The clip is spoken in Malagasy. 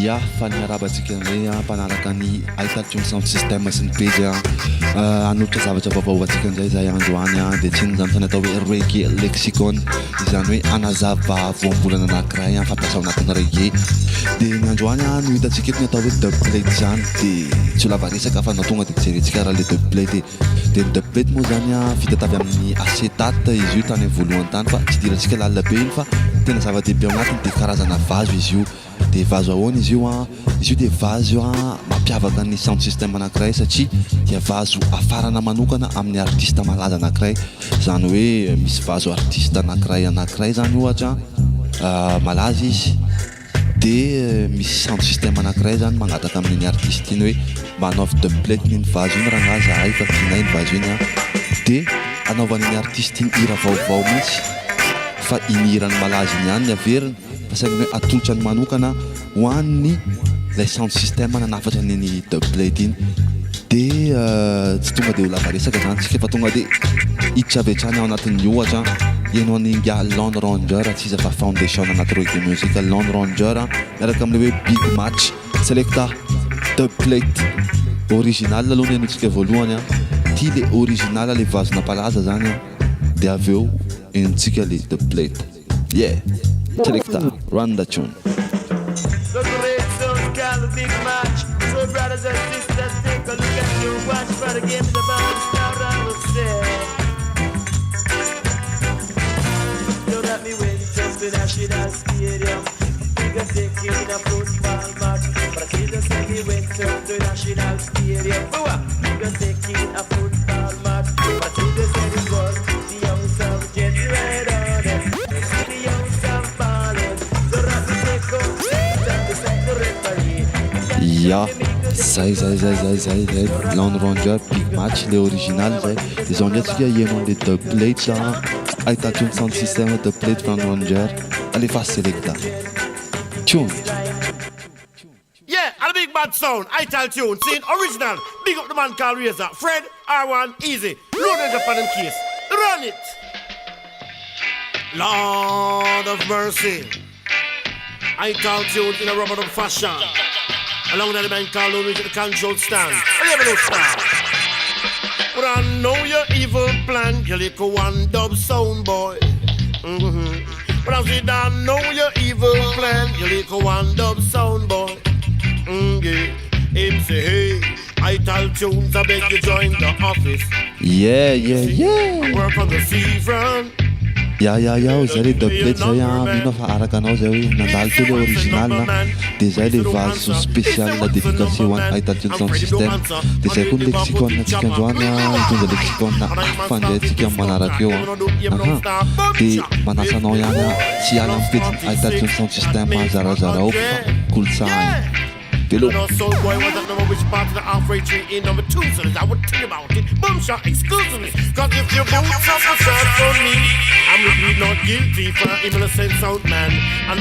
Ia fa niarabantsika indray mpanaraka ny iTunes sound system sy ny page anotra zavatra vaovao antsika indray zay androany dia tsy zany tany atao hoe reggae lexicon izany hoe anazava voambolana anankiray fampiasa ao anatin'ny reggae dia ny androany no hitantsika eto ny atao hoe dubplate zany dia tsy ho lava resaka fa na tonga dia jerentsika raha le dubplate dia ny dubplate moa zany vita tavy amin'ny acetate izy io tany voalohany tany fa tsy dirantsika lalina be iny fa tena zava-dehibe ao anatiny dia karazana vazo izy io dia vazo ahoana izy io dia vazo mampiavaka ny sound system anankiray satria dia vazo afarana manokana amin'ny artiste malaza anankiray zany hoe misy vazo artiste anankiray zany ohatra malaza izy dia misy sound system anankiray zany magnataka amin'iny artiste iny hoe manaovy dubplate n'iny vazo iny raha nga zahay fa tinay ny vazo iny dia anaovan'iny artiste iny hira vaovao mihitsy fa iny hirany malaza iny ihany ny averiny fasaigny hoe atolotrany manokana ho an'ny lay sound system nanafatra n'iny dubplate iny dia tsy tonga dia ho lava resaka zany tsika fa tonga dia hiditra avy hatrany ao anatin'ny ohatra ianao an'inga Lone Ranger tsy iza fa foundation anaty reggae music Lone Ranger miaraka amin'ilay hoe Big Match selecta dubplate original aloha ny anotsika voalohany ty le original le vazona palaza zany dia avy eo enontsika le dubplate selecta run the tune. The great sound called a Big Match. So brothers and sisters, take a look at your watch for the game is about to start on the set. Don't let me win just in National Stadium. We can take it in a football match. But I see the city went to the National Stadium. We can take it in a football match. But I see the city was the young son get red on it. The young son ballin'. So let me take up the referee. Ya zay Lone Ranger Big Match le original zay dia zao ndraitsika ianao le dubplate iTunes sound system dubplate Lone Ranger alefa selecta tune. Yeah, and a big bad sound, iTunes, saying original. Big up the man called Razor, Fred, R1, Easy. Load it up on them case. Run it. Lord of mercy. iTunes in a rubber fashion. Along with the man called Louis to the control stand. I never know stand. But I know your evil plan, you little one dub sound boy. But I said I know your evil plan, you little one dub sound boy. Yeah. Him say, hey, iTunes, I beg you join the office. Yeah. I work on the seafront. Ya zay le dubplate zay mino fa araka anao zay hoe nandalo teo le original dia zay le vazo spécial dédicace ho an'ny iTunes sound system dia zay koa ny lexicon antsika androany mitondra lexicon hafa indray antsika manaraka eo dia manasa anao ihany tsy ala amin'ny pejy iTunes sound system zarazara ao fa kolotsahany No soul boy was at number which part of the halfway tree in number 2, so I would tell you about it. Boom shot exclusively. Cause if you boots up a shot for me, I'm really not guilty for innocent sound man. And